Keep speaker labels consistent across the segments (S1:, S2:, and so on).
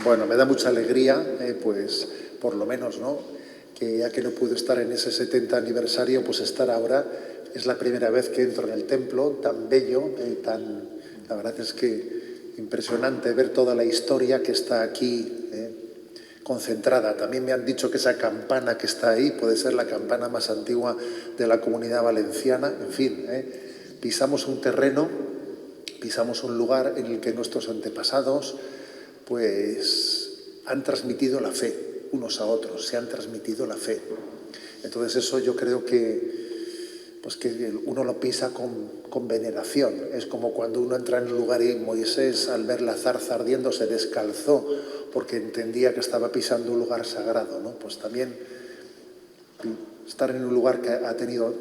S1: Bueno, me da mucha alegría, pues por lo menos, ¿no? Que ya que no pude estar en ese 70 aniversario, pues estar ahora. Es la primera vez que entro en el templo, tan bello, la verdad es que impresionante ver toda la historia que está aquí concentrada. También me han dicho que esa campana que está ahí puede ser la campana más antigua de la Comunidad Valenciana. En fin, pisamos un terreno, pisamos un lugar en el que nuestros antepasados pues han transmitido la fe unos a otros, se han transmitido la fe. Entonces eso yo creo que uno lo pisa con veneración. Es como cuando uno entra en un lugar y Moisés, al ver la zarza ardiendo, se descalzó porque entendía que estaba pisando un lugar sagrado, ¿no? Pues también estar en un lugar que ha tenido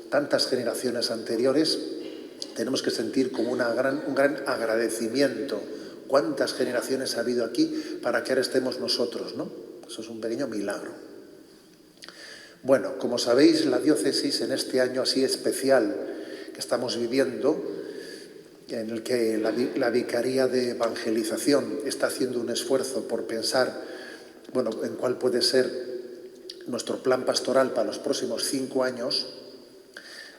S1: tantas generaciones anteriores, tenemos que sentir como un gran agradecimiento. ¿Cuántas generaciones ha habido aquí para que ahora estemos nosotros, ¿no? Eso es un pequeño milagro. Bueno, como sabéis, la diócesis en este año así especial que estamos viviendo, en el que la Vicaría de Evangelización está haciendo un esfuerzo por pensar, bueno, en cuál puede ser nuestro plan pastoral para los próximos 5 años,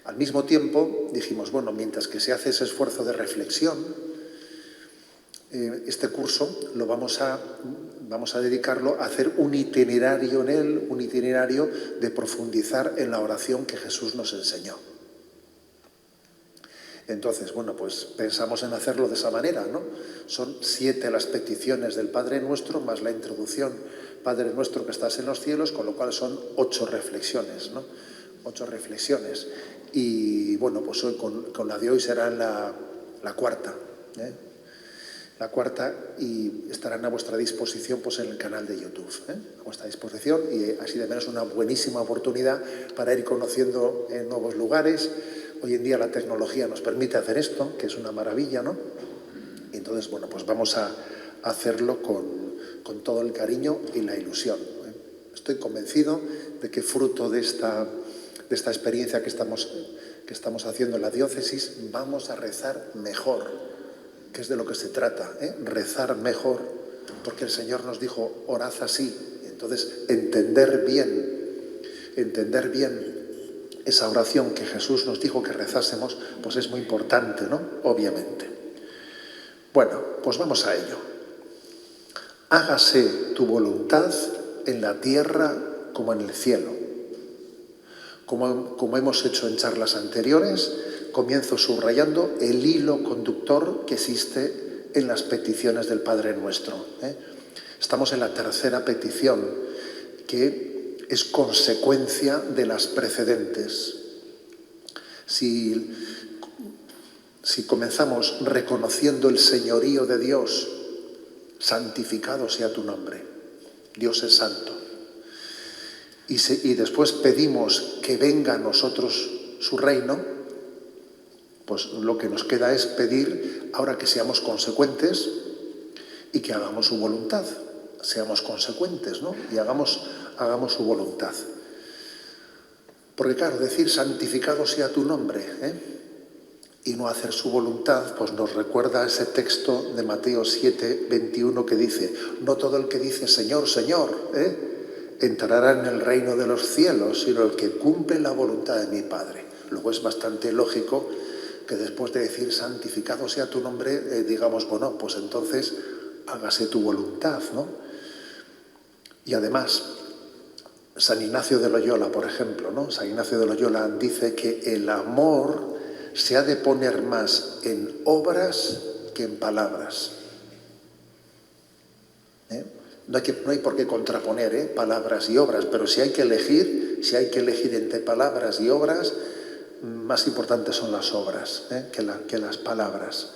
S1: al mismo tiempo dijimos, bueno, mientras que se hace ese esfuerzo de reflexión, este curso lo vamos a dedicarlo a hacer un itinerario en él, un itinerario de profundizar en la oración que Jesús nos enseñó. Entonces, bueno, pues pensamos en hacerlo de esa manera, ¿no? Son 7 las peticiones del Padre Nuestro, más la introducción, Padre Nuestro que estás en los cielos, con lo cual son 8 reflexiones, ¿no? 8 reflexiones. Y bueno, pues hoy con la de hoy será la cuarta, La cuarta, y estarán a vuestra disposición pues en el canal de YouTube, a vuestra disposición, y así de menos una buenísima oportunidad para ir conociendo nuevos lugares. Hoy en día la tecnología nos permite hacer esto, que es una maravilla, ¿no? Y entonces, bueno, pues vamos a hacerlo con todo el cariño y la ilusión. Estoy convencido de que fruto de esta experiencia que estamos haciendo en la diócesis, vamos a rezar mejor, que es de lo que se trata, rezar mejor, porque el Señor nos dijo, orad así. Entonces, entender bien esa oración que Jesús nos dijo que rezásemos, pues es muy importante, ¿no? Obviamente. Bueno, pues vamos a ello. Hágase tu voluntad en la tierra como en el cielo. Como hemos hecho en charlas anteriores, comienzo subrayando el hilo conductor que existe en las peticiones del Padre Nuestro. Estamos en la tercera petición, que es consecuencia de las precedentes. Si comenzamos reconociendo el señorío de Dios, santificado sea tu nombre, Dios es santo, y después pedimos que venga a nosotros su reino, pues lo que nos queda es pedir ahora que seamos consecuentes y que hagamos su voluntad. Seamos consecuentes, ¿no? Y hagamos su voluntad. Porque claro, decir santificado sea tu nombre, y no hacer su voluntad, pues nos recuerda ese texto de Mateo 7, 21 que dice, no todo el que dice Señor, Señor, entrará en el reino de los cielos, sino el que cumple la voluntad de mi Padre. Luego es bastante lógico que después de decir santificado sea tu nombre, digamos, bueno, pues entonces hágase tu voluntad, ¿no? Y además, San Ignacio de Loyola, por ejemplo, ¿no? San Ignacio de Loyola dice que el amor se ha de poner más en obras que en palabras. No hay por qué contraponer palabras y obras, pero si hay que elegir entre palabras y obras, más importantes son las obras que las palabras.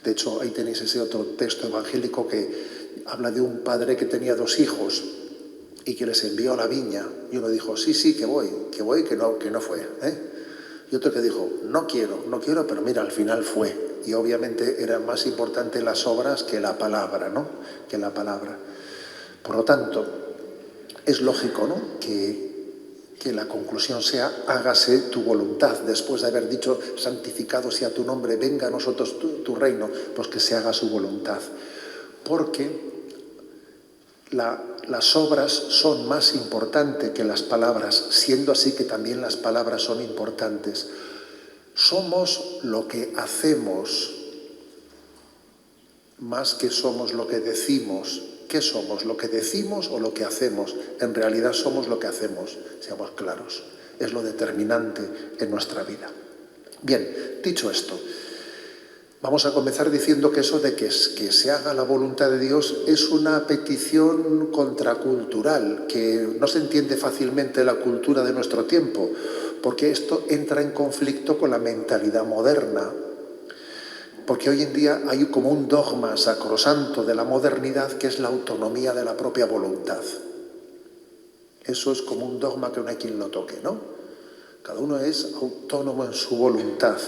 S1: De hecho, ahí tenéis ese otro texto evangélico que habla de un padre que tenía 2 hijos y que les envió a la viña. Y uno dijo, sí, que voy, que no fue. Y otro que dijo, no quiero, pero mira, al final fue. Y obviamente era más importante las obras que la palabra, ¿no? Que la palabra. Por lo tanto, es lógico, ¿no? que la conclusión sea, hágase tu voluntad. Después de haber dicho, santificado sea tu nombre, venga a nosotros tu reino, pues que se haga su voluntad. Porque las obras son más importantes que las palabras, siendo así que también las palabras son importantes. Somos lo que hacemos más que somos lo que decimos. ¿Qué somos? ¿Lo que decimos o lo que hacemos? En realidad somos lo que hacemos, seamos claros. Es lo determinante en nuestra vida. Bien, dicho esto, vamos a comenzar diciendo que eso de que se haga la voluntad de Dios es una petición contracultural, que no se entiende fácilmente la cultura de nuestro tiempo, porque esto entra en conflicto con la mentalidad moderna. Porque hoy en día hay como un dogma sacrosanto de la modernidad que es la autonomía de la propia voluntad. Eso es como un dogma que no hay quien lo toque, ¿no? Cada uno es autónomo en su voluntad.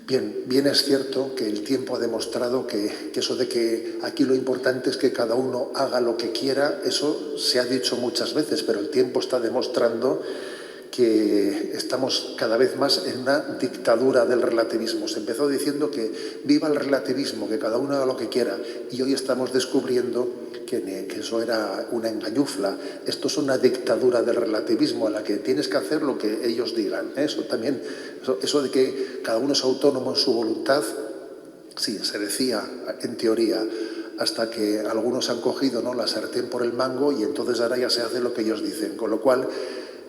S1: Bien es cierto que el tiempo ha demostrado que eso de que aquí lo importante es que cada uno haga lo que quiera, eso se ha dicho muchas veces, pero el tiempo está demostrando que estamos cada vez más en una dictadura del relativismo. Se empezó diciendo que viva el relativismo, que cada uno haga lo que quiera, y hoy estamos descubriendo que eso era una engañufla. Esto es una dictadura del relativismo en la que tienes que hacer lo que ellos digan. Eso también, eso de que cada uno es autónomo en su voluntad, sí, se decía en teoría, hasta que algunos han cogido, ¿no?, la sartén por el mango y entonces ahora ya se hace lo que ellos dicen. Con lo cual,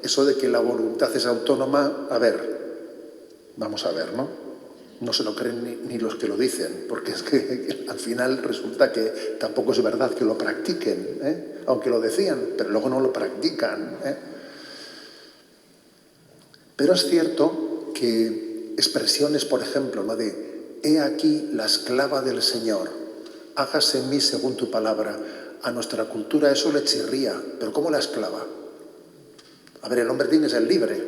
S1: eso de que la voluntad es autónoma, vamos a ver, ¿no? No se lo creen ni los que lo dicen, porque es que al final resulta que tampoco es verdad que lo practiquen, aunque lo decían, pero luego no lo practican. Pero es cierto que expresiones, por ejemplo, ¿no?, de «He aquí la esclava del Señor, hágase en mí según tu palabra», a nuestra cultura eso le chirría. ¿Pero cómo la esclava? A ver, el hombre tiene que ser libre,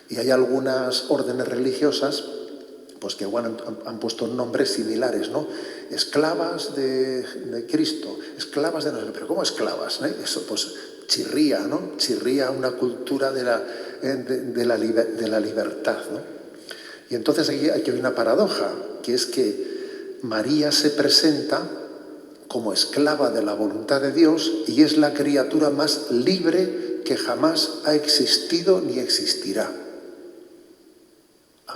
S1: Y hay algunas órdenes religiosas pues que igual han puesto nombres similares, ¿no? Esclavas de Cristo, esclavas de nosotros. ¿Pero cómo esclavas? Eso pues chirría, ¿no? Chirría una cultura de la libertad, ¿no? Y entonces aquí hay una paradoja, que es que María se presenta como esclava de la voluntad de Dios y es la criatura más libre que jamás ha existido ni existirá. A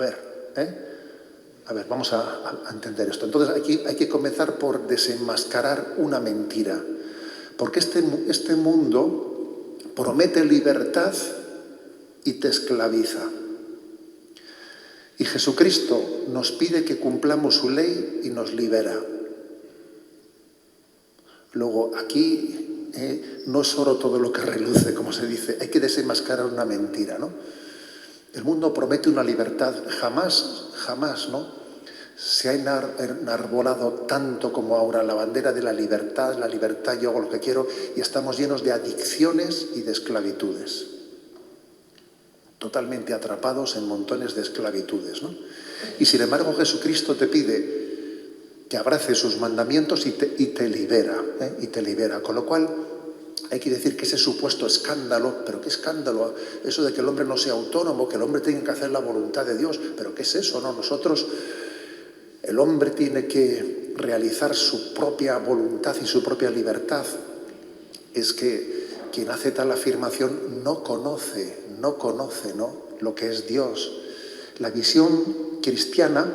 S1: ver, vamos a entender esto. Entonces aquí hay que comenzar por desenmascarar una mentira. Porque este mundo promete libertad y te esclaviza. Y Jesucristo nos pide que cumplamos su ley y nos libera. Luego, aquí no es oro todo lo que reluce, como se dice. Hay que desenmascarar una mentira, ¿no? El mundo promete una libertad. Jamás, ¿no?, se ha enarbolado tanto como ahora la bandera de la libertad, yo hago lo que quiero, y estamos llenos de adicciones y de esclavitudes. Totalmente atrapados en montones de esclavitudes, ¿no? Y sin embargo Jesucristo te pide que abraces sus mandamientos y te libera, Con lo cual hay que decir que ese supuesto escándalo, pero ¿qué escándalo? Eso de que el hombre no sea autónomo, que el hombre tenga que hacer la voluntad de Dios, pero ¿qué es eso? No, el hombre tiene que realizar su propia voluntad y su propia libertad. Es que quien hace tal afirmación no conoce, ¿no?, lo que es Dios. La visión cristiana,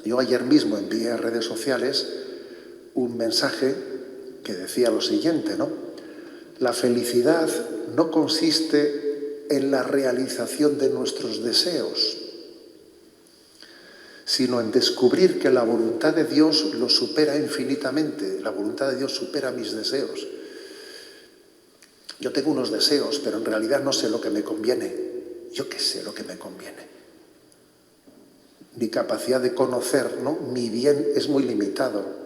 S1: yo ayer mismo envié a redes sociales un mensaje que decía lo siguiente, ¿no? La felicidad no consiste en la realización de nuestros deseos, sino en descubrir que la voluntad de Dios lo supera infinitamente. La voluntad de Dios supera mis deseos. Yo tengo unos deseos, pero en realidad no sé lo que me conviene. Yo qué sé lo que me conviene. Mi capacidad de conocer, ¿no?, mi bien es muy limitado.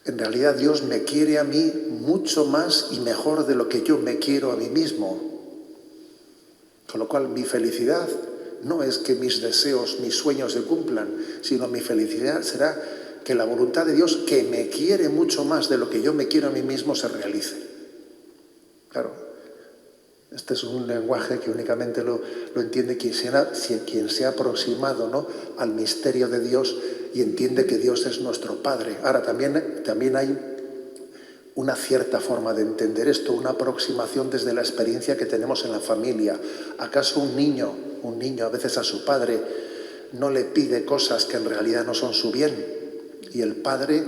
S1: En realidad Dios me quiere a mí mucho más y mejor de lo que yo me quiero a mí mismo. Con lo cual mi felicidad no es que mis deseos, mis sueños se cumplan, sino mi felicidad será que la voluntad de Dios, que me quiere mucho más de lo que yo me quiero a mí mismo, se realice. Claro, este es un lenguaje que únicamente lo entiende quien se ha aproximado, ¿no?, al misterio de Dios y entiende que Dios es nuestro Padre. Ahora, también hay una cierta forma de entender esto, una aproximación desde la experiencia que tenemos en la familia. ¿Acaso un niño a veces a su padre no le pide cosas que en realidad no son su bien? Y el padre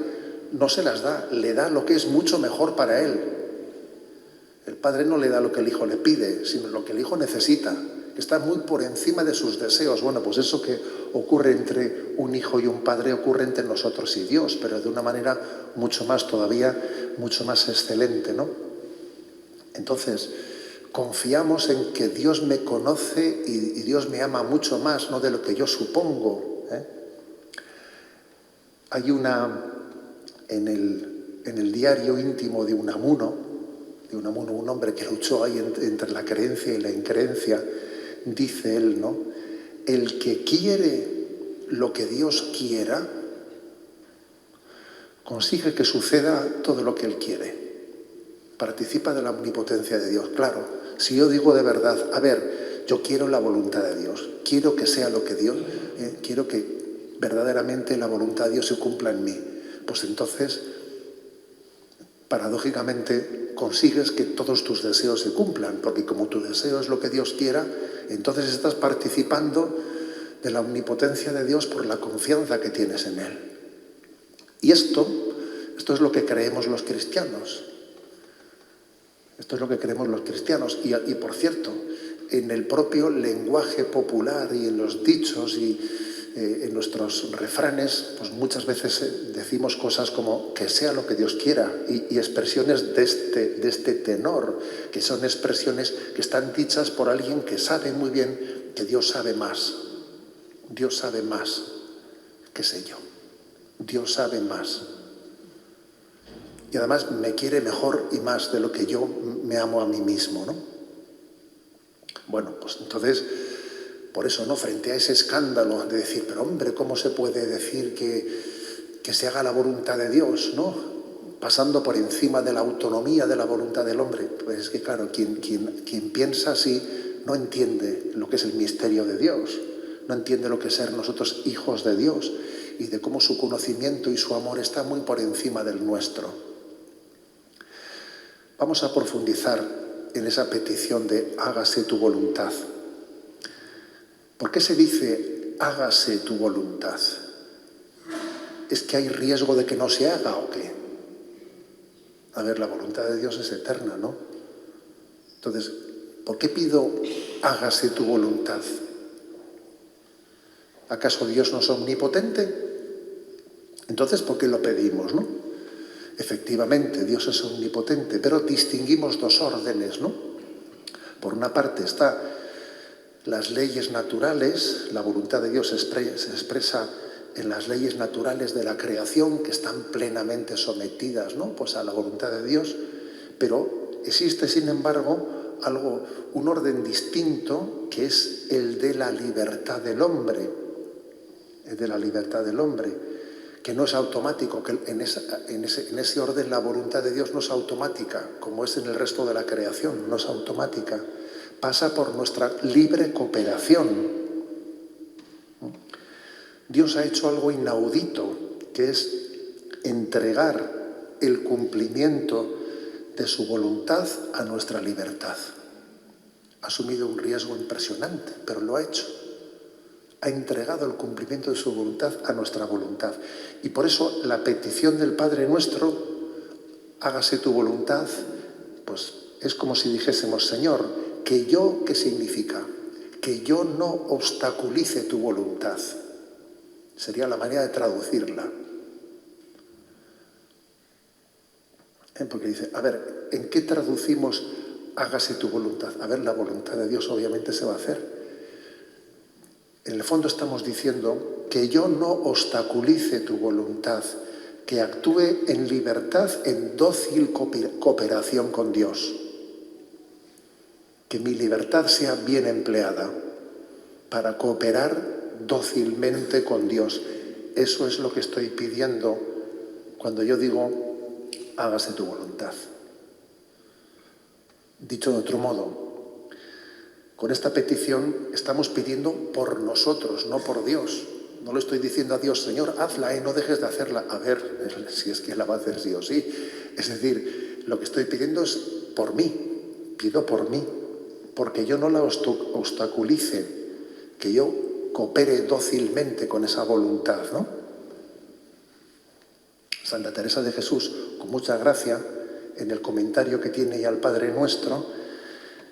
S1: no se las da, le da lo que es mucho mejor para él. El padre no le da lo que el hijo le pide, sino lo que el hijo necesita, que está muy por encima de sus deseos. Bueno, pues eso que ocurre entre un hijo y un padre ocurre entre nosotros y Dios, pero de una manera mucho más excelente, ¿no? Entonces, confiamos en que Dios me conoce y Dios me ama mucho más, no de lo que yo supongo, ¿eh? Hay en el diario íntimo de Unamuno, un hombre que luchó ahí entre la creencia y la increencia, dice él, ¿no? El que quiere lo que Dios quiera, consigue que suceda todo lo que él quiere. Participa de la omnipotencia de Dios. Claro, si yo digo de verdad, a ver, yo quiero la voluntad de Dios, quiero que sea lo que Dios, quiero que verdaderamente la voluntad de Dios se cumpla en mí, pues entonces, paradójicamente, consigues que todos tus deseos se cumplan, porque como tu deseo es lo que Dios quiera, entonces estás participando de la omnipotencia de Dios por la confianza que tienes en Él. Y esto es lo que creemos los cristianos. Esto es lo que creemos los cristianos. Y por cierto, en el propio lenguaje popular y en los dichos y en nuestros refranes, pues muchas veces decimos cosas como que sea lo que Dios quiera y expresiones de este tenor, que son expresiones que están dichas por alguien que sabe muy bien que Dios sabe más. Dios sabe más, qué sé yo. Dios sabe más. Y además me quiere mejor y más de lo que yo me amo a mí mismo, ¿no? Bueno, pues entonces, por eso, ¿no? Frente a ese escándalo de decir, pero hombre, ¿cómo se puede decir que se haga la voluntad de Dios, ¿no? Pasando por encima de la autonomía de la voluntad del hombre. Pues es que, claro, quien piensa así no entiende lo que es el misterio de Dios, no entiende lo que es ser nosotros hijos de Dios y de cómo su conocimiento y su amor está muy por encima del nuestro. Vamos a profundizar en esa petición de hágase tu voluntad. ¿Por qué se dice hágase tu voluntad? ¿Es que hay riesgo de que no se haga o qué? A ver, la voluntad de Dios es eterna, ¿no? Entonces, ¿por qué pido hágase tu voluntad? ¿Acaso Dios no es omnipotente? Entonces, ¿por qué lo pedimos, no? Efectivamente, Dios es omnipotente, pero distinguimos dos órdenes, ¿no? Por una parte está las leyes naturales, la voluntad de Dios se expresa en las leyes naturales de la creación, que están plenamente sometidas, ¿no? Pues a la voluntad de Dios, pero existe, sin embargo, un orden distinto, que es el de la libertad del hombre, que no es automático, que en ese orden la voluntad de Dios no es automática, como es en el resto de la creación, no es automática. Pasa por nuestra libre cooperación. Dios ha hecho algo inaudito, que es entregar el cumplimiento de su voluntad a nuestra libertad. Ha asumido un riesgo impresionante, pero lo ha hecho. Ha entregado el cumplimiento de su voluntad a nuestra voluntad. Y por eso la petición del Padre Nuestro, hágase tu voluntad, pues es como si dijésemos, Señor, que yo, ¿qué significa? Que yo no obstaculice tu voluntad. Sería la manera de traducirla. Porque dice, a ver, ¿en qué traducimos hágase tu voluntad? A ver, la voluntad de Dios obviamente se va a hacer. En el fondo estamos diciendo que yo no obstaculice tu voluntad, que actúe en libertad, en dócil cooperación con Dios. Que mi libertad sea bien empleada para cooperar dócilmente con Dios. Eso es lo que estoy pidiendo cuando yo digo, hágase tu voluntad. Dicho de otro modo, con esta petición estamos pidiendo por nosotros, no por Dios. No le estoy diciendo a Dios, Señor, hazla, no dejes de hacerla. A ver, si es que la va a hacer sí o sí. Es decir, lo que estoy pidiendo es por mí. Pido por mí. Porque yo no la obstaculice. Que yo coopere dócilmente con esa voluntad, ¿no? Santa Teresa de Jesús, con mucha gracia, en el comentario que tiene ya al Padre Nuestro,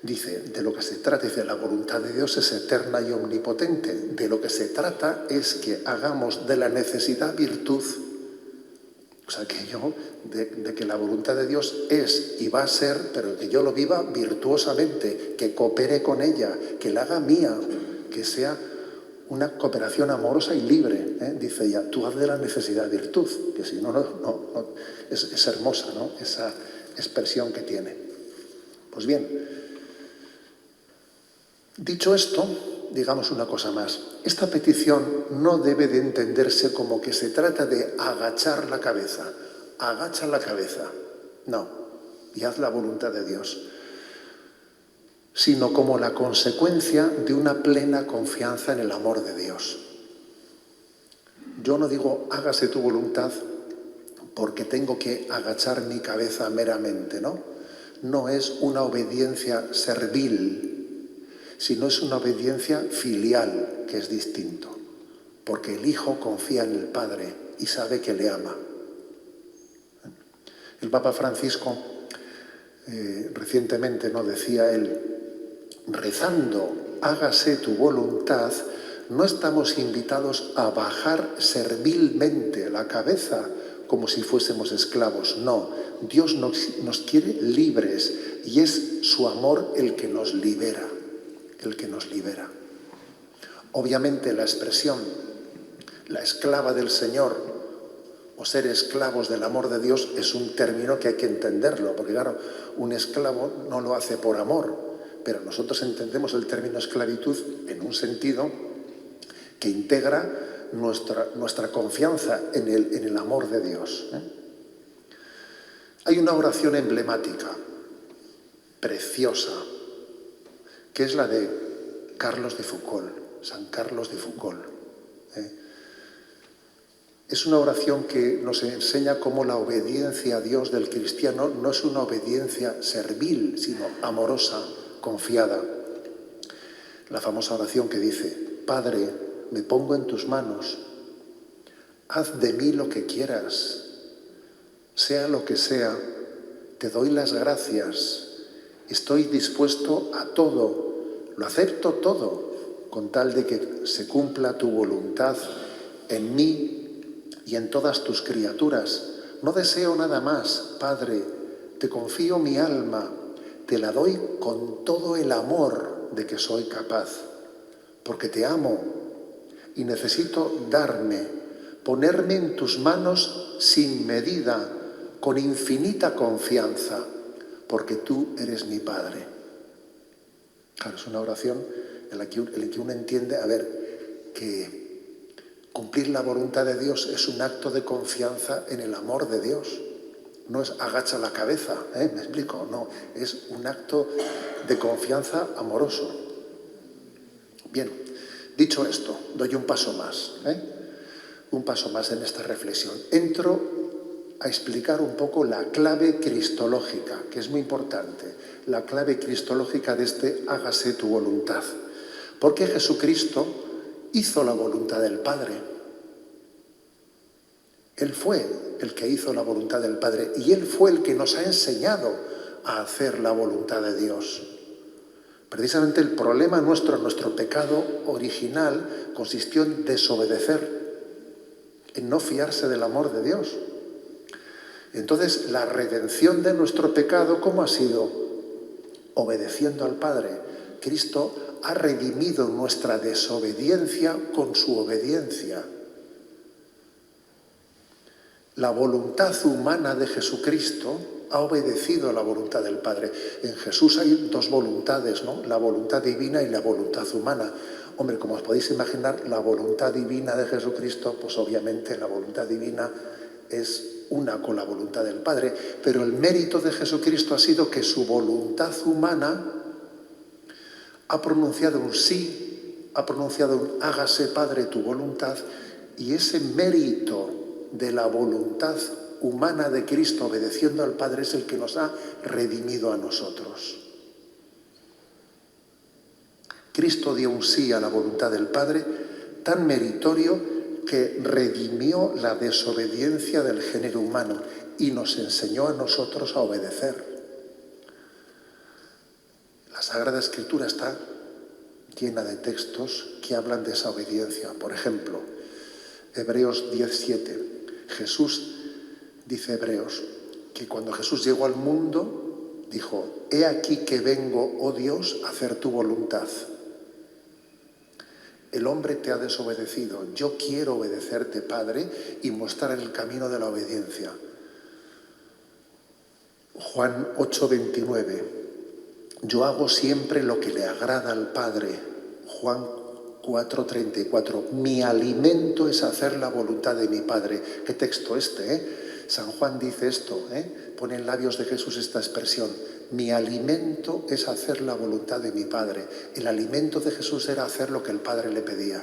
S1: dice, de lo que se trata, dice, la voluntad de Dios es eterna y omnipotente. De lo que se trata es que hagamos de la necesidad virtud. O sea, que yo, de que la voluntad de Dios es y va a ser, pero que yo lo viva virtuosamente, que coopere con ella, que la haga mía, que sea una cooperación amorosa y libre. Dice ella, tú haz de la necesidad virtud, que si no, es hermosa, ¿no? Esa expresión que tiene. Pues bien, dicho esto, digamos una cosa más. Esta petición no debe de entenderse como que se trata de agachar la cabeza. Agacha la cabeza. No, y haz la voluntad de Dios. Sino como la consecuencia de una plena confianza en el amor de Dios. Yo no digo, hágase tu voluntad porque tengo que agachar mi cabeza meramente, ¿no? No es una obediencia servil, sino es una obediencia filial, que es distinto, porque el Hijo confía en el Padre y sabe que le ama. El Papa Francisco recientemente nos decía él, rezando, hágase tu voluntad, no estamos invitados a bajar servilmente la cabeza como si fuésemos esclavos. No, Dios nos quiere libres y es su amor el que nos libera. El que nos libera. Obviamente la expresión, la esclava del Señor o ser esclavos del amor de Dios es un término que hay que entenderlo, porque claro, un esclavo no lo hace por amor, pero nosotros entendemos el término esclavitud en un sentido que integra nuestra confianza en el amor de Dios. Hay una oración emblemática, preciosa, que es la de Carlos de Foucauld, San Carlos de Foucauld. Es una oración que nos enseña cómo la obediencia a Dios del cristiano no es una obediencia servil, sino amorosa, confiada. La famosa oración que dice, Padre, me pongo en tus manos, haz de mí lo que quieras, sea lo que sea, te doy las gracias, estoy dispuesto a todo, lo acepto todo, con tal de que se cumpla tu voluntad en mí y en todas tus criaturas. No deseo nada más, Padre, te confío mi alma, te la doy con todo el amor de que soy capaz, porque te amo y necesito darme, ponerme en tus manos sin medida, con infinita confianza, porque tú eres mi Padre. Claro, es una oración en la que uno entiende, que cumplir la voluntad de Dios es un acto de confianza en el amor de Dios. No es agacha la cabeza, ¿me explico? No, es un acto de confianza amoroso. Bien, dicho esto, doy un paso más, un paso más en esta reflexión. Entro a explicar un poco la clave cristológica, que es muy importante, la clave cristológica de este hágase tu voluntad. Porque Jesucristo hizo la voluntad del Padre. Él fue el que hizo la voluntad del Padre y Él fue el que nos ha enseñado a hacer la voluntad de Dios. Precisamente el problema nuestro pecado original consistió en desobedecer, en no fiarse del amor de Dios. Entonces, la redención de nuestro pecado, ¿cómo ha sido? Obedeciendo al Padre. Cristo ha redimido nuestra desobediencia con su obediencia. La voluntad humana de Jesucristo ha obedecido a la voluntad del Padre. En Jesús hay dos voluntades, ¿no? La voluntad divina y la voluntad humana. Hombre, como os podéis imaginar, la voluntad divina de Jesucristo, pues obviamente la voluntad divina es una con la voluntad del Padre, pero el mérito de Jesucristo ha sido que su voluntad humana ha pronunciado un sí ha pronunciado un hágase, Padre, tu voluntad, y ese mérito de la voluntad humana de Cristo obedeciendo al Padre es el que nos ha redimido a nosotros. Cristo dio un sí a la voluntad del Padre tan meritorio que redimió la desobediencia del género humano y nos enseñó a nosotros a obedecer. La Sagrada Escritura está llena de textos que hablan de esa obediencia. Por ejemplo, Hebreos 10:7. Jesús, dice Hebreos, que cuando Jesús llegó al mundo, dijo: he aquí que vengo, oh Dios, a hacer tu voluntad. El hombre te ha desobedecido. Yo quiero obedecerte, Padre, y mostrar el camino de la obediencia. Juan 8:29. Yo hago siempre lo que le agrada al Padre. Juan 4:34. Mi alimento es hacer la voluntad de mi Padre. ¿Qué texto este, eh? San Juan dice esto, pone en labios de Jesús esta expresión: mi alimento es hacer la voluntad de mi Padre. El alimento de Jesús era hacer lo que el Padre le pedía.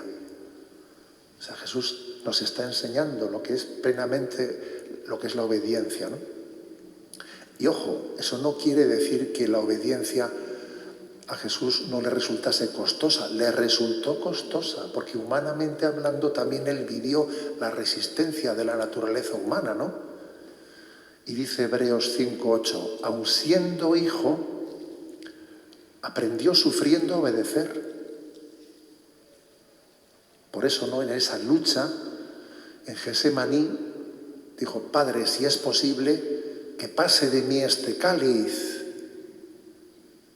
S1: O sea, Jesús nos está enseñando lo que es plenamente, lo que es la obediencia, ¿no? Y ojo, eso no quiere decir que la obediencia a Jesús no le resultase costosa. Le resultó costosa, porque humanamente hablando también él vivió la resistencia de la naturaleza humana, ¿no? Y dice Hebreos 5:8, aun siendo hijo, aprendió sufriendo a obedecer. Por eso, ¿no?, en esa lucha, en Getsemaní, dijo: Padre, si es posible, que pase de mí este cáliz,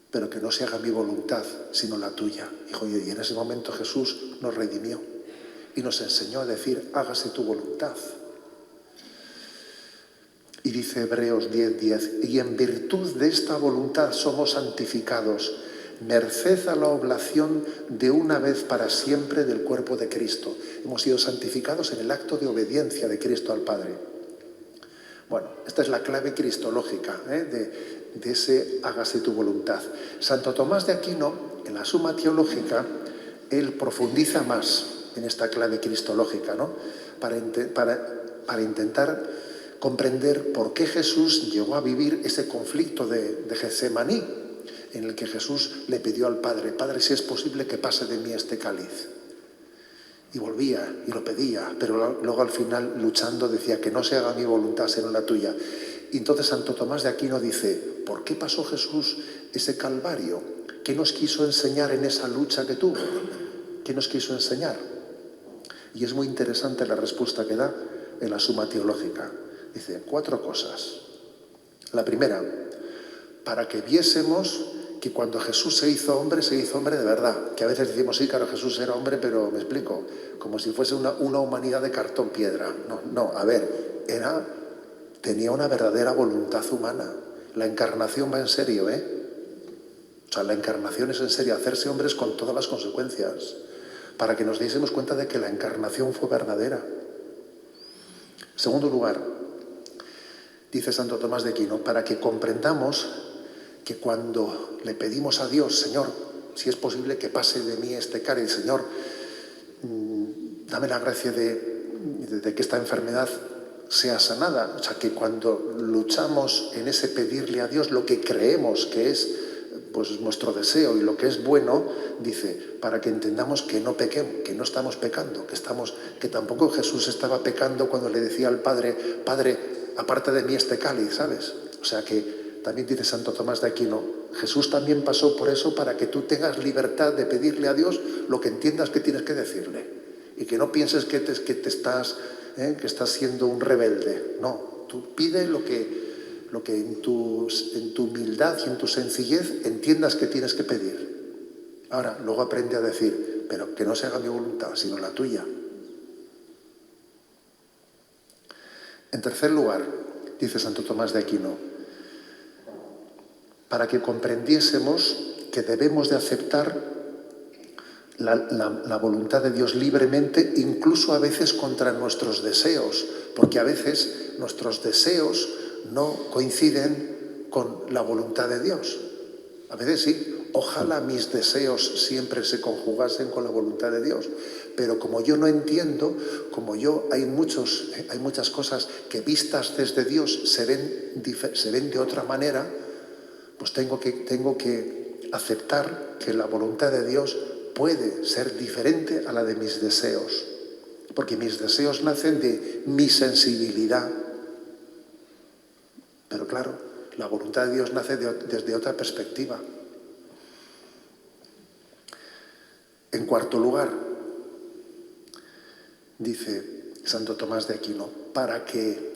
S1: pero que no se haga mi voluntad, sino la tuya. Dijo, y en ese momento Jesús nos redimió y nos enseñó a decir: hágase tu voluntad. Y dice Hebreos 10:10, y en virtud de esta voluntad somos santificados, merced a la oblación de una vez para siempre del cuerpo de Cristo. Hemos sido santificados en el acto de obediencia de Cristo al Padre. Bueno, esta es la clave cristológica, de ese hágase tu voluntad. Santo Tomás de Aquino, en la Suma Teológica, él profundiza más en esta clave cristológica, ¿no?, para intentar comprender por qué Jesús llegó a vivir ese conflicto de Getsemaní, en el que Jesús le pidió al Padre: Padre, si es posible, que pase de mí este cáliz. Y volvía y lo pedía, pero luego al final, luchando, decía: que no se haga mi voluntad, sino la tuya. Y entonces Santo Tomás de Aquino dice: ¿por qué pasó Jesús ese calvario? ¿Qué nos quiso enseñar en esa lucha que tuvo? ¿Qué nos quiso enseñar? Y es muy interesante la respuesta que da en la Suma Teológica. Dice 4 cosas. La primera, para que viésemos que cuando Jesús se hizo hombre de verdad. Que a veces decimos: sí, claro, Jesús era hombre, pero me explico, como si fuese una humanidad de cartón piedra. No, a ver, tenía una verdadera voluntad humana. La encarnación va en serio, O sea, la encarnación es en serio, hacerse hombres con todas las consecuencias, para que nos diésemos cuenta de que la encarnación fue verdadera. En segundo lugar, dice Santo Tomás de Aquino, para que comprendamos que cuando le pedimos a Dios: Señor, si es posible, que pase de mí este cáliz, Señor, dame la gracia de que esta enfermedad sea sanada. O sea, que cuando luchamos en ese pedirle a Dios lo que creemos que es, pues, nuestro deseo y lo que es bueno, dice, para que entendamos que no pequemos, que no estamos pecando, que tampoco Jesús estaba pecando cuando le decía al Padre: Padre, aparte de mí este cáliz, ¿sabes? O sea que también dice Santo Tomás de Aquino, Jesús también pasó por eso, para que tú tengas libertad de pedirle a Dios lo que entiendas que tienes que decirle, y que no pienses que estás siendo un rebelde. No, tú pide lo que en tu humildad y en tu sencillez entiendas que tienes que pedir. Ahora, luego aprende a decir: pero que no se haga mi voluntad, sino la tuya. En tercer lugar, dice Santo Tomás de Aquino, para que comprendiésemos que debemos de aceptar la voluntad de Dios libremente, incluso a veces contra nuestros deseos, porque a veces nuestros deseos no coinciden con la voluntad de Dios. A veces sí, Ojalá mis deseos siempre se conjugasen con la voluntad de Dios. Pero como yo no entiendo, hay muchas cosas que vistas desde Dios se ven de otra manera, pues tengo que aceptar que la voluntad de Dios puede ser diferente a la de mis deseos. Porque mis deseos nacen de mi sensibilidad. Pero claro, la voluntad de Dios nace desde otra perspectiva. En cuarto lugar, dice Santo Tomás de Aquino, para que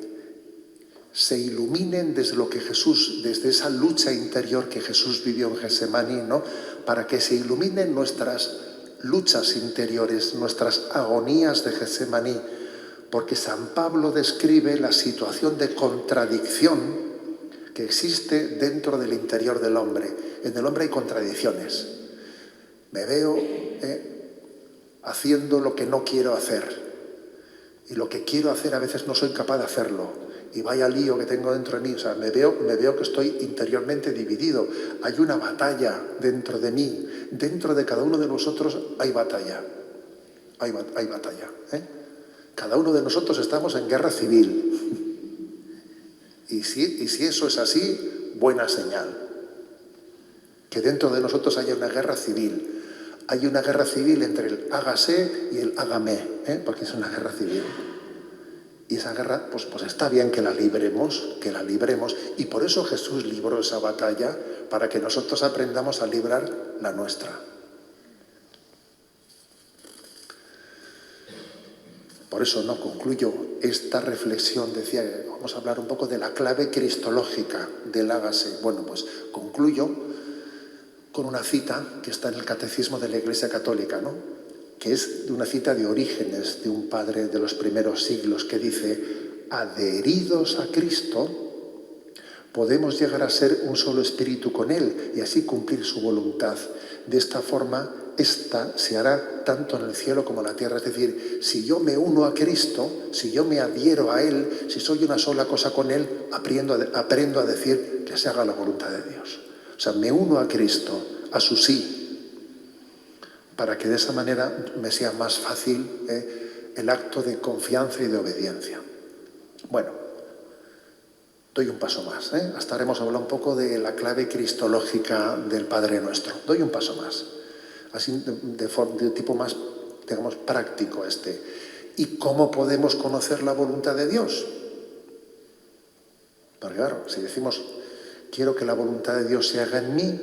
S1: se iluminen desde esa lucha interior que Jesús vivió en Getsemaní, ¿no? Para que se iluminen nuestras luchas interiores, nuestras agonías de Getsemaní, porque San Pablo describe la situación de contradicción que existe dentro del interior del hombre. En el hombre hay contradicciones. Me veo haciendo lo que no quiero hacer, y lo que quiero hacer a veces no soy capaz de hacerlo, y vaya lío que tengo dentro de mí. O sea, me veo que estoy interiormente dividido. Hay una batalla dentro de mí. Dentro de cada uno de nosotros hay batalla. Hay batalla. Cada uno de nosotros estamos en guerra civil. Y si eso es así, buena señal. Que dentro de nosotros haya una guerra civil. Hay una guerra civil entre el hágase y el hágame, porque es una guerra civil. Y esa guerra, pues está bien que la libremos, y por eso Jesús libró esa batalla, para que nosotros aprendamos a librar la nuestra. Por eso no concluyo esta reflexión, decía, vamos a hablar un poco de la clave cristológica del hágase. Bueno, pues concluyo con una cita que está en el Catecismo de la Iglesia Católica, ¿no? Que es de una cita de Orígenes, de un padre de los primeros siglos, que dice: adheridos a Cristo, podemos llegar a ser un solo espíritu con Él y así cumplir su voluntad. De esta forma, esta se hará tanto en el cielo como en la tierra. Es decir, si yo me uno a Cristo, si yo me adhiero a Él, si soy una sola cosa con Él, aprendo a decir que se haga la voluntad de Dios. O sea, me uno a Cristo, a su sí, para que de esa manera me sea más fácil el acto de confianza y de obediencia. Bueno, doy un paso más. Hasta ahora hemos hablado un poco de la clave cristológica del Padre Nuestro. Doy un paso más, así de tipo más, digamos, práctico este. ¿Y cómo podemos conocer la voluntad de Dios? Porque claro, si decimos, quiero que la voluntad de Dios se haga en mí,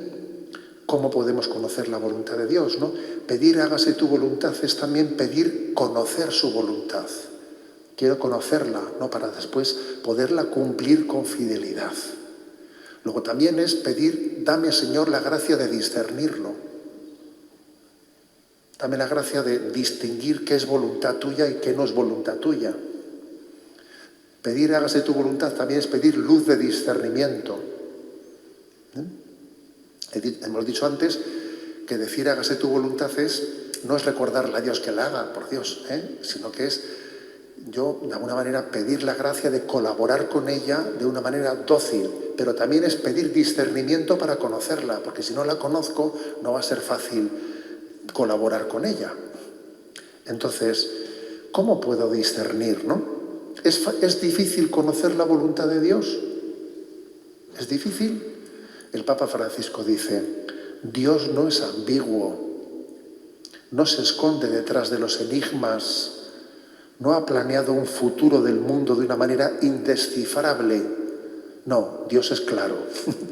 S1: ¿cómo podemos conocer la voluntad de Dios, no? Pedir hágase tu voluntad es también pedir conocer su voluntad. Quiero conocerla, ¿no? Para después poderla cumplir con fidelidad. Luego también es pedir, dame, Señor, la gracia de discernirlo. Dame la gracia de distinguir qué es voluntad tuya y qué no es voluntad tuya. Pedir hágase tu voluntad también es pedir luz de discernimiento. Hemos dicho antes que decir hágase tu voluntad no es recordarle a Dios que la haga, por Dios, sino que es yo, de alguna manera, pedir la gracia de colaborar con ella de una manera dócil, pero también es pedir discernimiento para conocerla, porque si no la conozco no va a ser fácil colaborar con ella. Entonces, ¿cómo puedo discernir, no? ¿Es difícil conocer la voluntad de Dios? ¿Es difícil? El Papa Francisco dice: Dios no es ambiguo, no se esconde detrás de los enigmas, no ha planeado un futuro del mundo de una manera indescifrable. No, Dios es claro,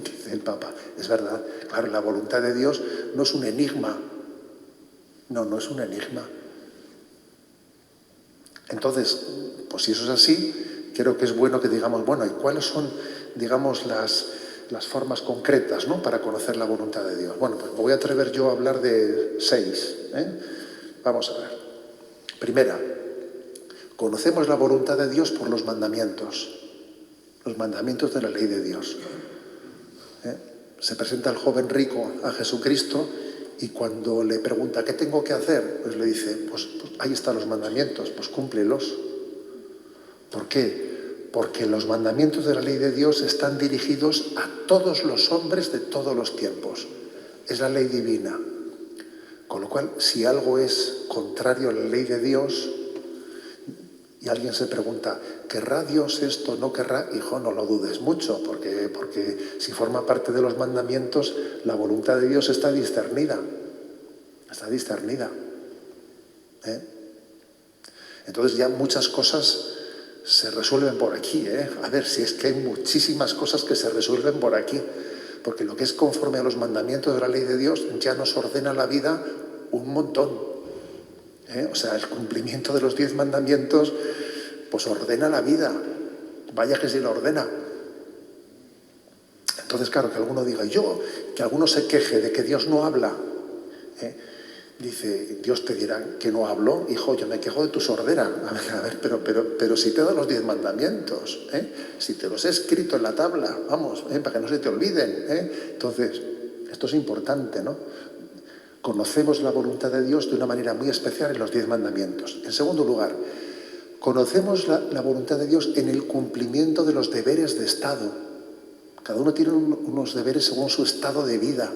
S1: dice el Papa. Es verdad, claro, la voluntad de Dios no es un enigma. No es un enigma. Entonces, pues si eso es así, creo que es bueno que digamos, bueno, ¿y cuáles son, digamos, las formas concretas, ¿no?, para conocer la voluntad de Dios? Bueno, pues me voy a atrever yo a hablar de 6. Vamos a ver. Primera, conocemos la voluntad de Dios por los mandamientos de la ley de Dios. Se presenta el joven rico a Jesucristo y cuando le pregunta ¿qué tengo que hacer?, pues le dice, pues ahí están los mandamientos, pues cúmplelos. ¿Por qué? Porque los mandamientos de la ley de Dios están dirigidos a todos los hombres de todos los tiempos. es la ley divina. Con lo cual, si algo es contrario a la ley de Dios, y alguien se pregunta, ¿querrá Dios esto? ¿No querrá? Hijo, no lo dudes mucho, porque si forma parte de los mandamientos, la voluntad de Dios está discernida. Está discernida. Entonces ya muchas cosas se resuelven por aquí. A ver, si es que hay muchísimas cosas que se resuelven por aquí. Porque lo que es conforme a los mandamientos de la ley de Dios ya nos ordena la vida un montón. O sea, el cumplimiento de los 10 mandamientos pues ordena la vida. Vaya que sí lo ordena. Entonces, claro, que alguno diga, que alguno se queje de que Dios no habla. Dice, Dios te dirá que no hablo, hijo, yo me quejo de tu sordera. A ver, pero si te he dado los 10 mandamientos, si te los he escrito en la tabla, vamos, para que no se te olviden. Entonces, esto es importante, ¿no? Conocemos la voluntad de Dios de una manera muy especial en los 10 mandamientos. En segundo lugar, conocemos la voluntad de Dios en el cumplimiento de los deberes de Estado. Cada uno tiene unos deberes según su estado de vida.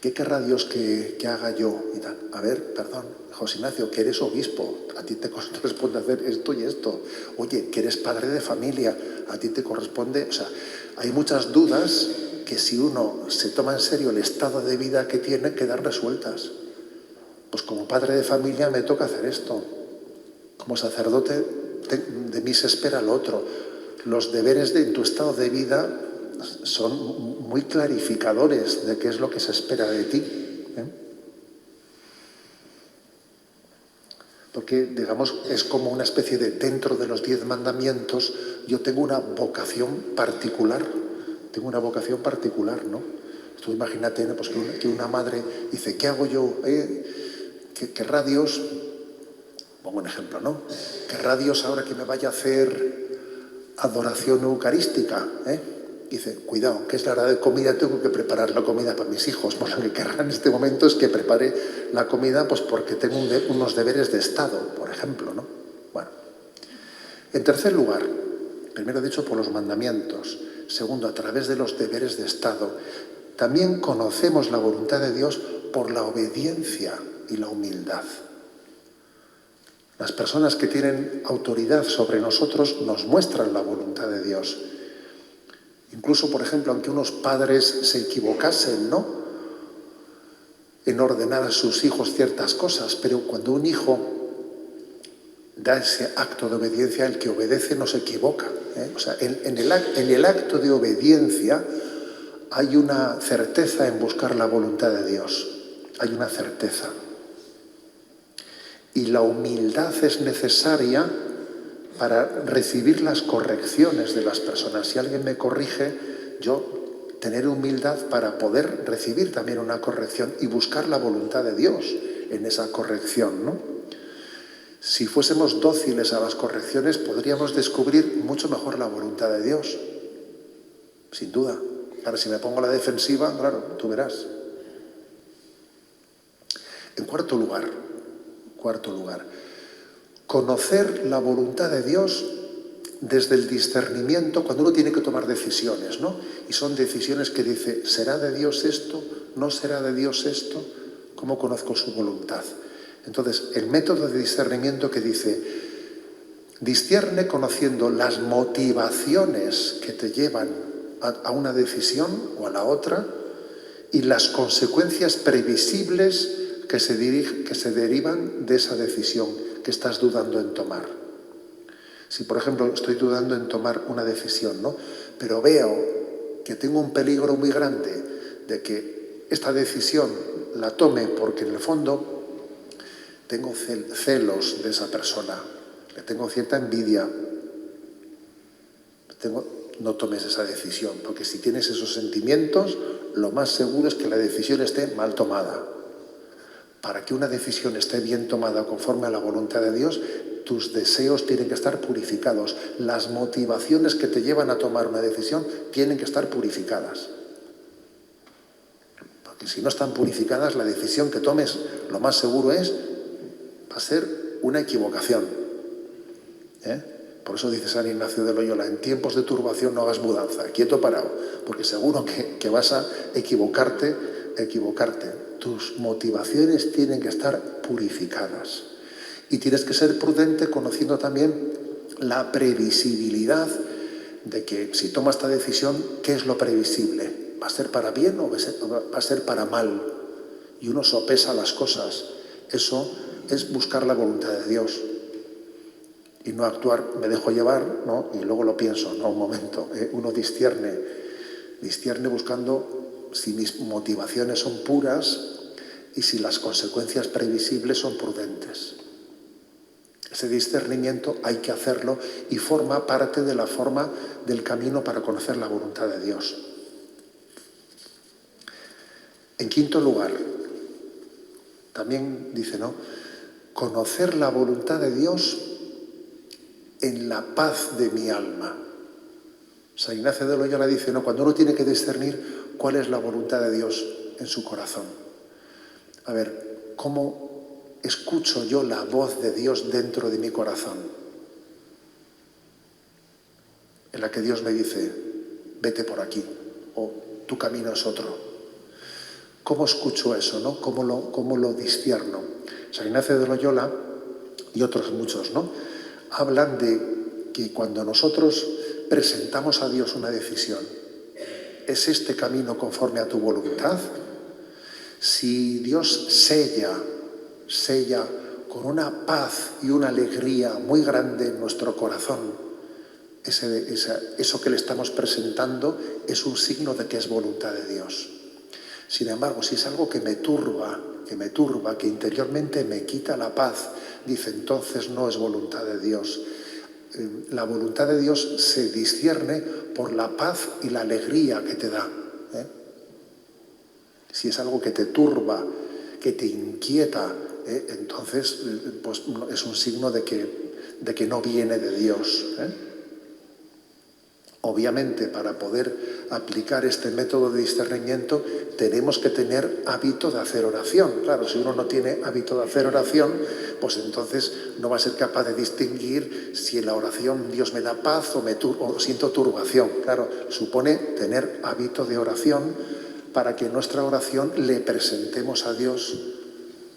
S1: ¿Qué querrá Dios que haga yo? Y tal. A ver, perdón, José Ignacio, que eres obispo, a ti te corresponde hacer esto y esto. Oye, que eres padre de familia, a ti te corresponde... O sea, hay muchas dudas que si uno se toma en serio el estado de vida que tiene, quedan resueltas. Pues como padre de familia me toca hacer esto. Como sacerdote, de mí se espera lo otro. Los deberes en tu estado de vida son muy clarificadores de qué es lo que se espera de ti. Porque, digamos, es como una especie de, dentro de los 10 mandamientos, yo tengo una vocación particular. Tengo una vocación particular, ¿no? Tú imagínate, ¿no? Pues que una madre dice, ¿qué hago yo? ¿Querrá Dios? Pongo un ejemplo, ¿no? ¿Querrá Dios ahora que me vaya a hacer adoración eucarística? Dice, cuidado, que es la hora de comida, tengo que preparar la comida para mis hijos. Pues lo que querrá en este momento es que prepare la comida, pues porque tengo unos deberes de Estado, por ejemplo, ¿no? Bueno. En tercer lugar, primero dicho por los mandamientos, segundo, a través de los deberes de Estado, también conocemos la voluntad de Dios por la obediencia y la humildad. Las personas que tienen autoridad sobre nosotros nos muestran la voluntad de Dios. Incluso, por ejemplo, aunque unos padres se equivocasen, ¿no?, en ordenar a sus hijos ciertas cosas, pero cuando un hijo da ese acto de obediencia, el que obedece no se equivoca. O sea, en el acto de obediencia hay una certeza en buscar la voluntad de Dios. Hay una certeza. Y la humildad es necesaria para recibir las correcciones de las personas. Si alguien me corrige, yo tener humildad para poder recibir también una corrección y buscar la voluntad de Dios en esa corrección, ¿no? Si fuésemos dóciles a las correcciones, podríamos descubrir mucho mejor la voluntad de Dios, sin duda. Ahora, si me pongo a la defensiva, claro, tú verás. En cuarto lugar, conocer la voluntad de Dios desde el discernimiento, cuando uno tiene que tomar decisiones, ¿no? Y son decisiones que dice, ¿será de Dios esto? ¿No será de Dios esto? ¿Cómo conozco su voluntad? Entonces, el método de discernimiento que dice, discierne conociendo las motivaciones que te llevan a una decisión o a la otra y las consecuencias previsibles que se derivan de esa decisión que estás dudando en tomar. Si, por ejemplo, estoy dudando en tomar una decisión, ¿no?, pero veo que tengo un peligro muy grande de que esta decisión la tome porque en el fondo tengo celos de esa persona, le tengo cierta envidia, no tomes esa decisión, porque si tienes esos sentimientos, lo más seguro es que la decisión esté mal tomada. Para que una decisión esté bien tomada conforme a la voluntad de Dios, tus deseos tienen que estar purificados. Las motivaciones que te llevan a tomar una decisión tienen que estar purificadas. Porque si no están purificadas, la decisión que tomes, lo más seguro va a ser una equivocación. Por eso dice San Ignacio de Loyola, en tiempos de turbación no hagas mudanza, quieto parado, porque seguro que vas a equivocarte. Tus motivaciones tienen que estar purificadas. Y tienes que ser prudente conociendo también la previsibilidad de que si tomas esta decisión, ¿qué es lo previsible? ¿Va a ser para bien o va a ser para mal? Y uno sopesa las cosas. Eso es buscar la voluntad de Dios. Y no actuar, me dejo llevar, ¿no? Y luego lo pienso, no, un momento. Uno discierne buscando si mis motivaciones son puras y si las consecuencias previsibles son prudentes. Ese discernimiento hay que hacerlo y forma parte de la forma del camino para conocer la voluntad de Dios. En quinto lugar, también dice, ¿no? Conocer la voluntad de Dios en la paz de mi alma. San Ignacio de Loyola dice, ¿no? Cuando uno tiene que discernir cuál es la voluntad de Dios en su corazón. A ver, ¿cómo escucho yo la voz de Dios dentro de mi corazón? En la que Dios me dice, vete por aquí, o tu camino es otro. ¿Cómo escucho eso, no? ¿Cómo lo discierno? San Ignacio de Loyola y otros muchos, ¿no? Hablan de que cuando nosotros presentamos a Dios una decisión, ¿es este camino conforme a tu voluntad? Si Dios sella con una paz y una alegría muy grande en nuestro corazón, eso que le estamos presentando es un signo de que es voluntad de Dios. Sin embargo, si es algo que me turba, que interiormente me quita la paz, dice, entonces no es voluntad de Dios. La voluntad de Dios se discierne por la paz y la alegría que te da. Si es algo que te turba, que te inquieta, entonces pues, es un signo de que no viene de Dios. Obviamente, para poder aplicar este método de discernimiento, tenemos que tener hábito de hacer oración. Claro, si uno no tiene hábito de hacer oración, pues entonces no va a ser capaz de distinguir si en la oración Dios me da paz o siento turbación. Claro, supone tener hábito de oración para que en nuestra oración le presentemos a Dios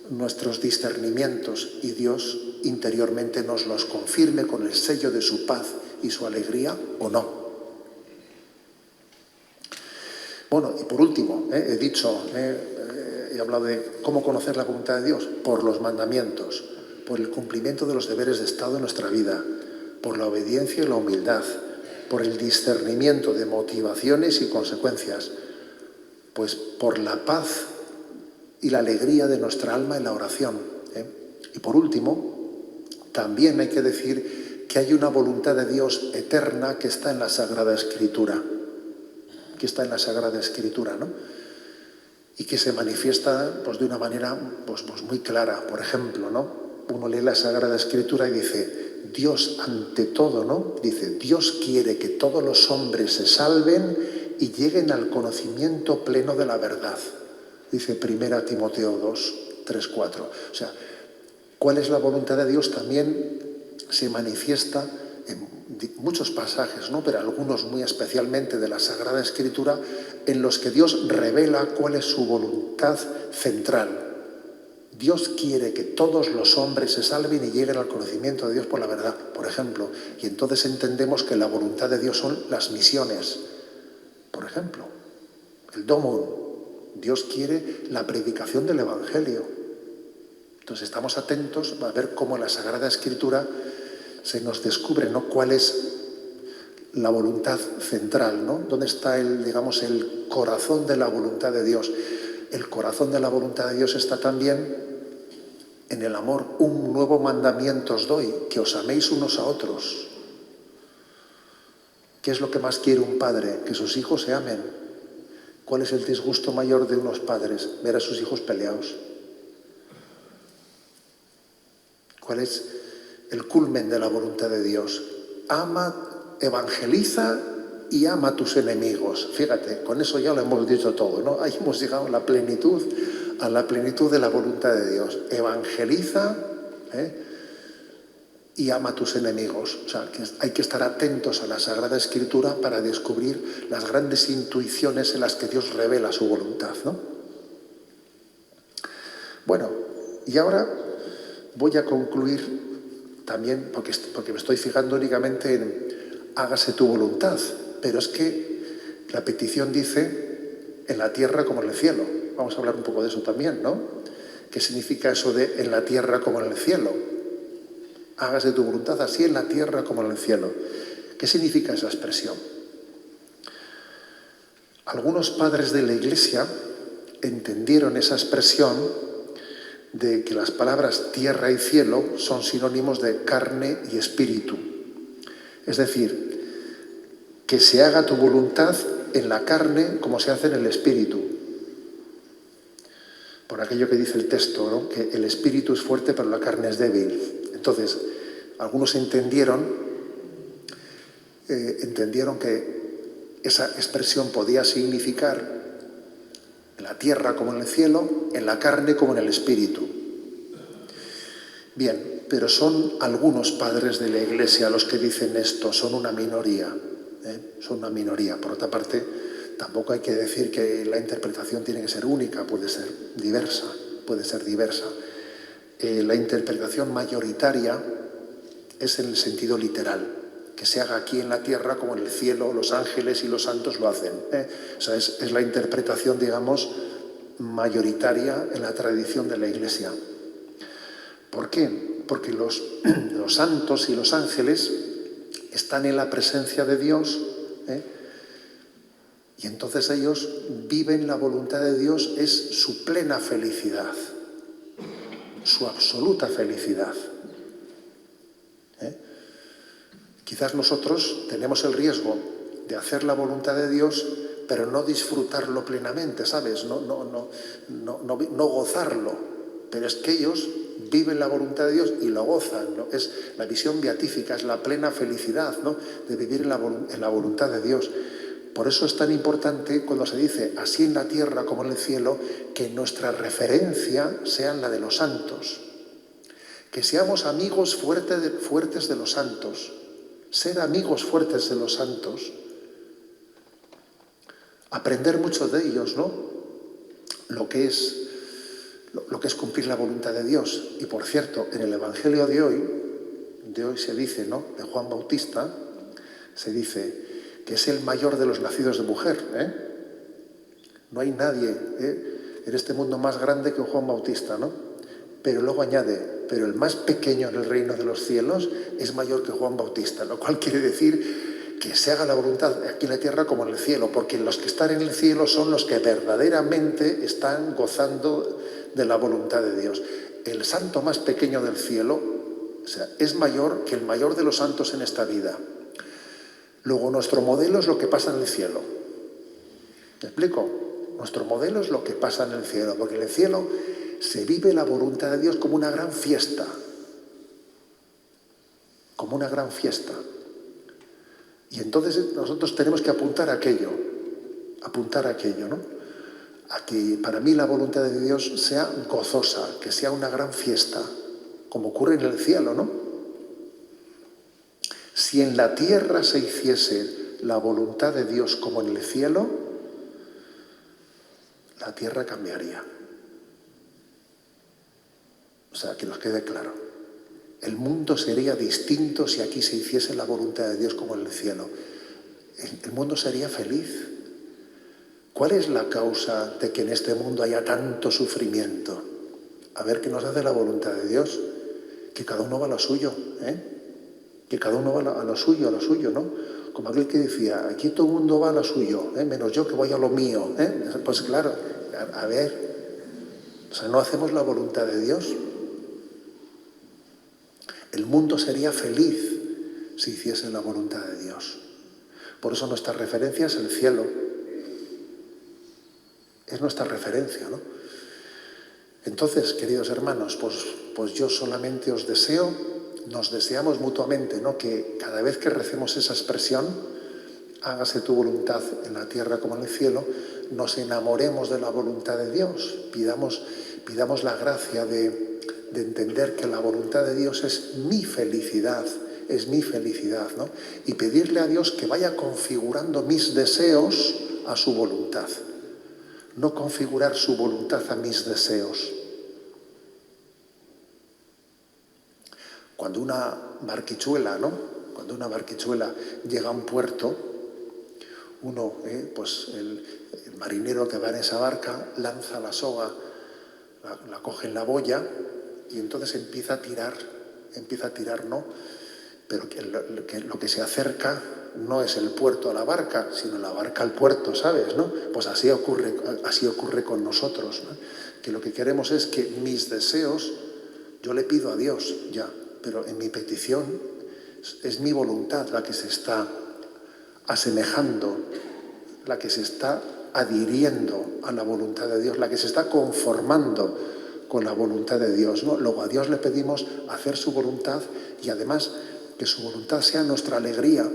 S1: nuestros discernimientos y Dios interiormente nos los confirme con el sello de su paz y su alegría o no. Bueno, y por último, he hablado de cómo conocer la voluntad de Dios, por los mandamientos, por el cumplimiento de los deberes de Estado en nuestra vida, por la obediencia y la humildad, por el discernimiento de motivaciones y consecuencias, pues por la paz y la alegría de nuestra alma en la oración. Y por último, también hay que decir que hay una voluntad de Dios eterna que está en la Sagrada Escritura. ¿No? Y que se manifiesta pues, de una manera pues, muy clara. Por ejemplo, ¿no? Uno lee la Sagrada Escritura y dice, Dios ante todo, ¿no? Dice, Dios quiere que todos los hombres se salven y lleguen al conocimiento pleno de la verdad. Dice 1 Timoteo 2, 3, 4. O sea, ¿cuál es la voluntad de Dios? También se manifiesta en muchos pasajes, ¿no? Pero algunos muy especialmente de la Sagrada Escritura, en los que Dios revela cuál es su voluntad central. Dios quiere que todos los hombres se salven y lleguen al conocimiento de Dios por la verdad, por ejemplo. Y entonces entendemos que la voluntad de Dios son las misiones. Por ejemplo, el Domum. Dios quiere la predicación del Evangelio. Entonces estamos atentos a ver cómo en la Sagrada Escritura se nos descubre, ¿no? Cuál es la voluntad central, ¿no? ¿Dónde está el corazón de la voluntad de Dios? El corazón de la voluntad de Dios está también en el amor. Un nuevo mandamiento os doy, que os améis unos a otros. ¿Qué es lo que más quiere un padre? Que sus hijos se amen. ¿Cuál es el disgusto mayor de unos padres? Ver a sus hijos peleados. ¿Cuál es el culmen de la voluntad de Dios? Ama, evangeliza y ama a tus enemigos. Fíjate, con eso ya lo hemos dicho todo, ¿no? Ahí hemos llegado a la plenitud de la voluntad de Dios. Evangeliza y ama a tus enemigos. O sea, que hay que estar atentos a la Sagrada Escritura para descubrir las grandes intuiciones en las que Dios revela su voluntad, ¿no? Bueno, y ahora voy a concluir también, porque me estoy fijando únicamente en hágase tu voluntad, pero es que la petición dice en la tierra como en el cielo. Vamos a hablar un poco de eso también, ¿no? ¿Qué significa eso de en la tierra como en el cielo? Hágase tu voluntad así en la tierra como en el cielo. ¿Qué significa esa expresión? Algunos padres de la Iglesia entendieron esa expresión de que las palabras tierra y cielo son sinónimos de carne y espíritu. Es decir, que se haga tu voluntad en la carne como se hace en el espíritu. Por aquello que dice el texto, ¿no? Que el espíritu es fuerte pero la carne es débil. Entonces, algunos entendieron que esa expresión podía significar en la tierra como en el cielo, en la carne como en el espíritu. Bien, pero son algunos padres de la Iglesia los que dicen esto, son una minoría, son una minoría. Por otra parte, tampoco hay que decir que la interpretación tiene que ser única, puede ser diversa. La interpretación mayoritaria es en el sentido literal, que se haga aquí en la tierra como en el cielo, los ángeles y los santos lo hacen. O sea, es la interpretación, digamos, mayoritaria en la tradición de la Iglesia. ¿Por qué? Porque los santos y los ángeles están en la presencia de Dios, y entonces ellos viven la voluntad de Dios, es su plena felicidad, su absoluta felicidad. Quizás nosotros tenemos el riesgo de hacer la voluntad de Dios, pero no disfrutarlo plenamente, ¿sabes? No gozarlo. Pero es que ellos viven la voluntad de Dios y lo gozan, ¿no? Es la visión beatífica, es la plena felicidad, ¿no? De vivir en la voluntad de Dios. Por eso es tan importante cuando se dice así en la tierra como en el cielo, que nuestra referencia sea la de los santos. Que seamos amigos fuertes de los santos. Ser amigos fuertes de los santos. Aprender mucho de ellos, ¿no? Lo que es cumplir la voluntad de Dios. Y por cierto, en el Evangelio de hoy se dice, ¿no? De Juan Bautista, se dice que es el mayor de los nacidos de mujer. No hay nadie en este mundo más grande que Juan Bautista, ¿no? Pero luego añade, pero el más pequeño en el reino de los cielos es mayor que Juan Bautista, lo cual quiere decir que se haga la voluntad aquí en la tierra como en el cielo, porque los que están en el cielo son los que verdaderamente están gozando de la voluntad de Dios. El santo más pequeño del cielo, o sea, es mayor que el mayor de los santos en esta vida. Luego, nuestro modelo es lo que pasa en el cielo. ¿Me explico? Nuestro modelo es lo que pasa en el cielo, porque en el cielo se vive la voluntad de Dios como una gran fiesta. Como una gran fiesta. Y entonces nosotros tenemos que apuntar a aquello, ¿no? A que para mí la voluntad de Dios sea gozosa, que sea una gran fiesta, como ocurre en el cielo, ¿no? Si en la tierra se hiciese la voluntad de Dios como en el cielo, la tierra cambiaría. O sea, que nos quede claro. El mundo sería distinto si aquí se hiciese la voluntad de Dios como en el cielo. El mundo sería feliz. ¿Cuál es la causa de que en este mundo haya tanto sufrimiento? A ver qué nos hace la voluntad de Dios. Que cada uno va a lo suyo, Que cada uno va a lo suyo, ¿no? Como aquel que decía, aquí todo el mundo va a lo suyo, menos yo que voy a lo mío, Pues claro, a ver, o sea, ¿no hacemos la voluntad de Dios? El mundo sería feliz si hiciese la voluntad de Dios. Por eso nuestra referencia es el cielo. Es nuestra referencia, ¿no? Entonces, queridos hermanos, pues yo solamente os deseo, nos deseamos mutuamente, ¿no? Que cada vez que recemos esa expresión, hágase tu voluntad en la tierra como en el cielo, nos enamoremos de la voluntad de Dios, pidamos la gracia de de entender que la voluntad de Dios es mi felicidad, ¿no? Y pedirle a Dios que vaya configurando mis deseos a su voluntad, no configurar su voluntad a mis deseos. Cuando una barquichuela, ¿no? Cuando una barquichuela llega a un puerto, uno, pues el marinero que va en esa barca lanza la soga, la coge en la boya y entonces empieza a tirar, ¿no? Pero lo que se acerca no es el puerto a la barca, sino la barca al puerto, ¿sabes? ¿No? Pues así ocurre con nosotros, ¿no? Que lo que queremos es que mis deseos, yo le pido a Dios ya, pero en mi petición es mi voluntad la que se está asemejando, la que se está adhiriendo a la voluntad de Dios, la que se está conformando con la voluntad de Dios, ¿no? Luego a Dios le pedimos hacer su voluntad y además que su voluntad sea nuestra alegría,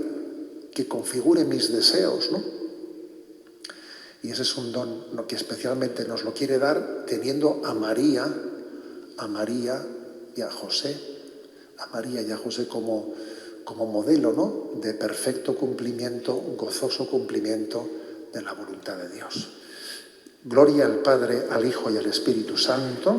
S1: que configure mis deseos, ¿no? Y ese es un don que especialmente nos lo quiere dar teniendo a María y a José, como modelo, ¿no? De perfecto cumplimiento, gozoso cumplimiento de la voluntad de Dios. Gloria al Padre, al Hijo y al Espíritu Santo.